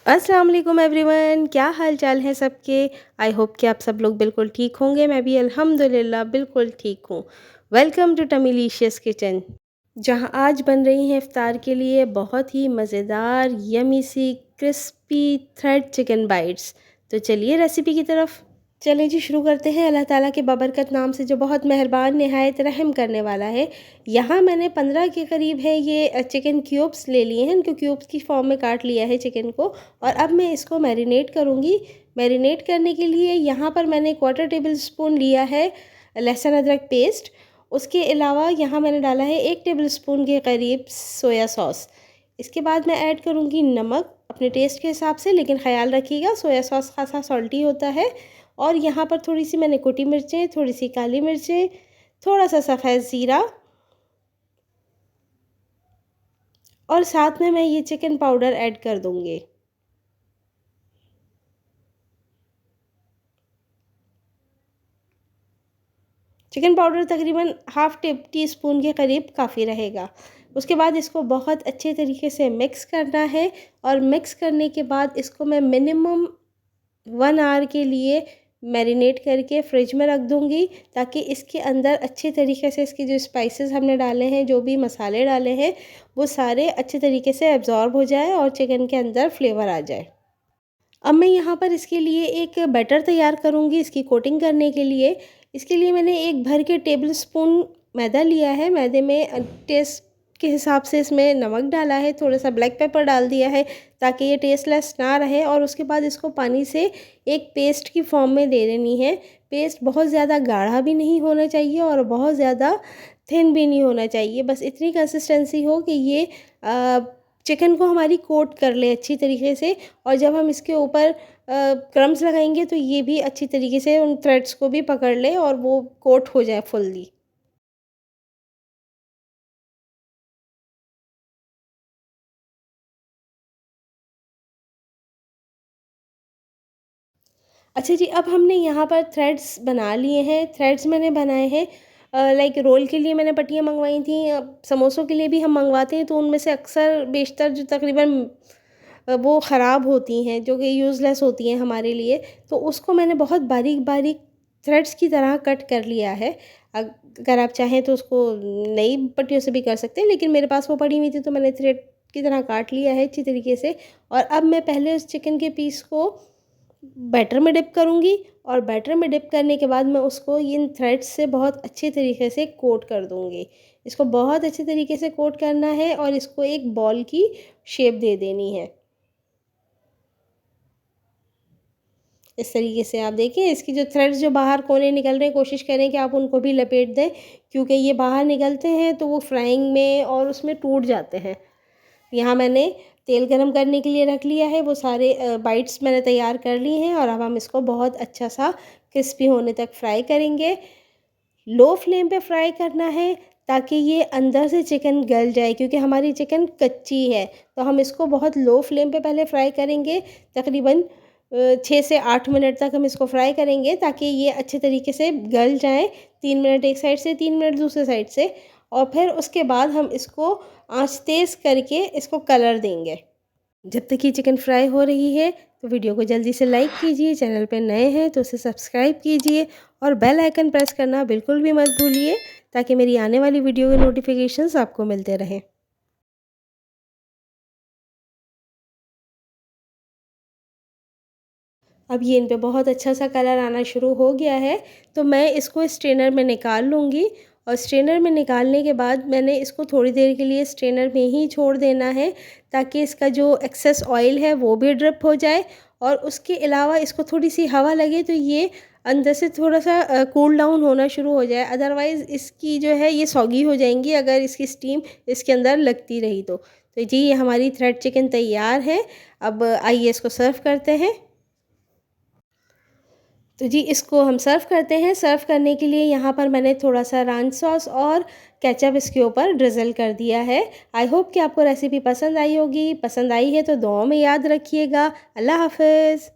अस्सलाम वालेकुम एवरीवन, क्या हाल चाल है सबके। आई होप कि आप सब लोग बिल्कुल ठीक होंगे। मैं भी अल्हम्दुलिल्लाह बिल्कुल ठीक हूँ। वेलकम टू टमीलिशियस किचन, जहाँ आज बन रही हैं इफ़्तार के लिए बहुत ही मज़ेदार यमी सी क्रिस्पी थ्रेड चिकन बाइट्स। तो चलिए रेसिपी की तरफ चलें जी, शुरू करते हैं। अल्लाह ताला के बाबरकत नाम से जो बहुत मेहरबान नहायत रहम करने वाला है। यहाँ मैंने 15 के करीब है ये चिकन क्यूब्स ले लिए हैं। इनको क्यूब्स की फॉर्म में काट लिया है चिकन को, और अब मैं इसको मैरिनेट करूँगी। मैरिनेट करने के लिए यहाँ पर मैंने 1/4 टेबल स्पून लिया है लहसुन अदरक पेस्ट। उसके अलावा यहाँ मैंने डाला है 1 टेबल स्पून के करीब सोया सॉस। इसके बाद मैं ऐड करूँगी नमक अपने टेस्ट के हिसाब से, लेकिन ख़याल रखिएगा सोया सॉस खासा सॉल्टी होता है। और यहाँ पर थोड़ी सी मैंने कुटी मिर्चें, थोड़ी सी काली मिर्चें, थोड़ा सा सफ़ेद ज़ीरा, और साथ में मैं ये चिकन पाउडर ऐड कर दूँगी। चिकन पाउडर तकरीबन हाफ़ टी स्पून के करीब काफ़ी रहेगा। उसके बाद इसको बहुत अच्छे तरीके से मिक्स करना है, और मिक्स करने के बाद इसको मैं मिनिमम 1 आवर के लिए मैरिनेट करके फ़्रिज में रख दूँगी, ताकि इसके अंदर अच्छे तरीके से इसके जो स्पाइसेस हमने डाले हैं, जो भी मसाले डाले हैं, वो सारे अच्छे तरीके से एब्ज़ॉर्ब हो जाए और चिकन के अंदर फ्लेवर आ जाए। अब मैं यहाँ पर इसके लिए एक बैटर तैयार करूँगी इसकी कोटिंग करने के लिए। इसके लिए मैंने 1 भर के टेबल स्पून मैदा लिया है। मैदे में टेस्ट के हिसाब से इसमें नमक डाला है, थोड़ा-सा ब्लैक पेपर डाल दिया है, ताकि ये टेस्टलेस ना रहे। और उसके बाद इसको पानी से एक पेस्ट की फ़ॉर्म में दे देनी है। पेस्ट बहुत ज़्यादा गाढ़ा भी नहीं होना चाहिए और बहुत ज़्यादा थिन भी नहीं होना चाहिए। बस इतनी कंसिस्टेंसी हो कि ये चिकन को हमारी कोट कर ले अच्छी तरीके से, और जब हम इसके ऊपर क्रम्स लगाएंगे तो ये भी अच्छी तरीके से उन थ्रेड्स को भी पकड़ ले और वो कोट हो जाए फुल्ली। अच्छा जी, अब हमने यहाँ पर थ्रेड्स बना लिए हैं। थ्रेड्स मैंने बनाए हैं लाइक रोल के लिए मैंने पट्टियाँ मंगवाई थी। अब समोसों के लिए भी हम मंगवाते हैं, तो उनमें से अक्सर बेशतर जो तकरीबन वो ख़राब होती हैं, जो कि यूज़लेस होती हैं हमारे लिए। तो उसको मैंने बहुत बारीक-बारीक थ्रेड्स की तरह कट कर लिया है। अगर आप चाहें तो उसको नई पट्टियों से भी कर सकते हैं, लेकिन मेरे पास वो पड़ी हुई थी तो मैंने थ्रेड की तरह काट लिया है अच्छी तरीके से। और अब मैं पहले उस चिकन के पीस को बैटर में डिप करूँगी, और बैटर में डिप करने के बाद मैं उसको इन थ्रेड्स से बहुत अच्छे तरीके से कोट कर दूँगी। इसको बहुत अच्छे तरीके से कोट करना है और इसको एक बॉल की शेप दे देनी है। इस तरीके से आप देखें, इसकी जो थ्रेड्स जो बाहर कोने निकल रहे हैं, कोशिश करें कि आप उनको भी लपेट दें, क्योंकि ये बाहर निकलते हैं तो वो फ्राइंग में और उसमें टूट जाते हैं। यहाँ मैंने तेल गरम करने के लिए रख लिया है, वो सारे बाइट्स मैंने तैयार कर लिए हैं, और अब हम इसको बहुत अच्छा सा क्रिस्पी होने तक फ्राई करेंगे। लो फ्लेम पे फ्राई करना है, ताकि ये अंदर से चिकन गल जाए, क्योंकि हमारी चिकन कच्ची है। तो हम इसको बहुत लो फ्लेम पे पहले फ्राई करेंगे, तकरीबन 6 से 8 मिनट तक हम इसको फ्राई करेंगे, ताकि ये अच्छे तरीके से गल जाएँ। 3 मिनट एक साइड से, 3 मिनट दूसरे साइड से, और फिर उसके बाद हम इसको आँच तेज़ करके इसको कलर देंगे। जब तक ये चिकन फ्राई हो रही है, तो वीडियो को जल्दी से लाइक कीजिए, चैनल पे नए हैं तो उसे सब्सक्राइब कीजिए, और बेल आइकन प्रेस करना बिल्कुल भी मत भूलिए, ताकि मेरी आने वाली वीडियो के नोटिफिकेशंस आपको मिलते रहें। अब ये इन पे बहुत अच्छा सा कलर आना शुरू हो गया है, तो मैं इसको स्ट्रेनर में निकाल लूँगी, और स्ट्रेनर में निकालने के बाद मैंने इसको थोड़ी देर के लिए स्ट्रेनर में ही छोड़ देना है, ताकि इसका जो एक्सेस ऑयल है वो भी ड्रिप हो जाए, और उसके अलावा इसको थोड़ी सी हवा लगे तो ये अंदर से थोड़ा सा कूल डाउन होना शुरू हो जाए। अदरवाइज़ इसकी जो है ये सॉगी हो जाएंगी अगर इसकी स्टीम इसके अंदर लगती रही तो जी, ये हमारी थ्रेड चिकन तैयार है। अब आइए इसको सर्व करते हैं। तो जी, इसको हम सर्व करते हैं। सर्व करने के लिए यहाँ पर मैंने थोड़ा-सा रांच सॉस और केचअप इसके ऊपर ड्रिज़ल कर दिया है। आई होप कि आपको रेसिपी पसंद आई होगी। पसंद आई है तो दुआओं में याद रखिएगा। अल्लाह हाफ़िज़।